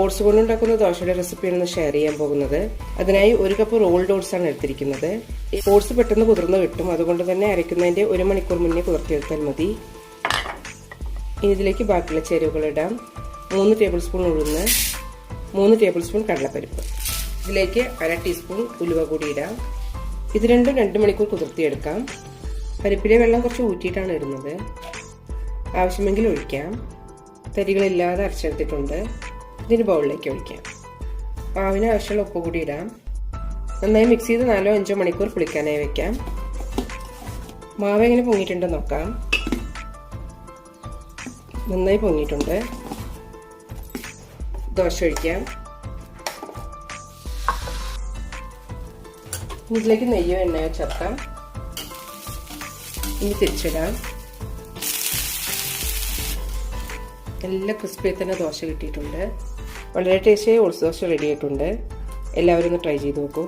Oats കൊണ്ടുണ്ടാക്കുന്ന ദോശയുടെ റെസിപ്പിയാണ് ഷെയർ ചെയ്യാൻ പോകുന്നത്. അതിനായി 1 കപ്പ് റോൾഡ് ഓട്സ് ആണ് എടുത്തിരിക്കുന്നത്. ഓട്സ് പെട്ടെന്ന് കുതിർന്ന് കിട്ടും, അതുകൊണ്ട് തന്നെ അരയ്ക്കുന്നതിന്റെ 1 മണിക്കൂർ മുന്നേ കുതിർത്തിയെടുത്താൽ മതി. ഇനി ഇതിലേക്ക് ബാക്കിയുള്ള ചേരുവകൾ ഇടാം. 3 ടേബിൾ സ്പൂൺ ഉഴുന്ന്, 3 ടേബിൾ സ്പൂൺ കടലപ്പരിപ്പ്, ഇതിലേക്ക് 1/2 ടീസ്പൂൺ ഉലുവ കൂടി ഇടാം. ഇത് രണ്ടും 2 മണിക്കൂർ കുതിർത്തിയെടുക്കാം. പരിപ്പിലെ വെള്ളം കുറച്ച് ഊറ്റിയിട്ടാണ് ഇടുന്നത്. ആവശ്യമെങ്കിൽ ഒഴിക്കാം. തരികളില്ലാതെ അരച്ചെടുത്തിട്ടുണ്ട്. ഇതിന് ബൗളിലേക്ക് ഒഴിക്കാം. മാവിന് ആവശ്യമുള്ള ഉപ്പ് കൂടി ഇടാം. നന്നായി മിക്സ് ചെയ്ത് 4-5 മണിക്കൂർ പുളിക്കാനായി വെക്കാം. മാവ് എങ്ങനെ പൊങ്ങിയിട്ടുണ്ടെന്ന് നോക്കാം. നന്നായി പൊങ്ങിയിട്ടുണ്ട്. ദോശ ഒഴിക്കാം. ഇതിലേക്ക് നെയ്യോ എണ്ണയോ ചേർക്കാം. ഇനി തിരിച്ചിടാം. നല്ല ക്രിസ്പി തന്നെ ദോശ കിട്ടിയിട്ടുണ്ട്. വളരെ ടേസ്റ്റിയായ ഓട്സ് ദോശ റെഡി ആയിട്ടുണ്ട്. എല്ലാവരും ഒന്ന് ട്രൈ ചെയ്ത് നോക്കൂ.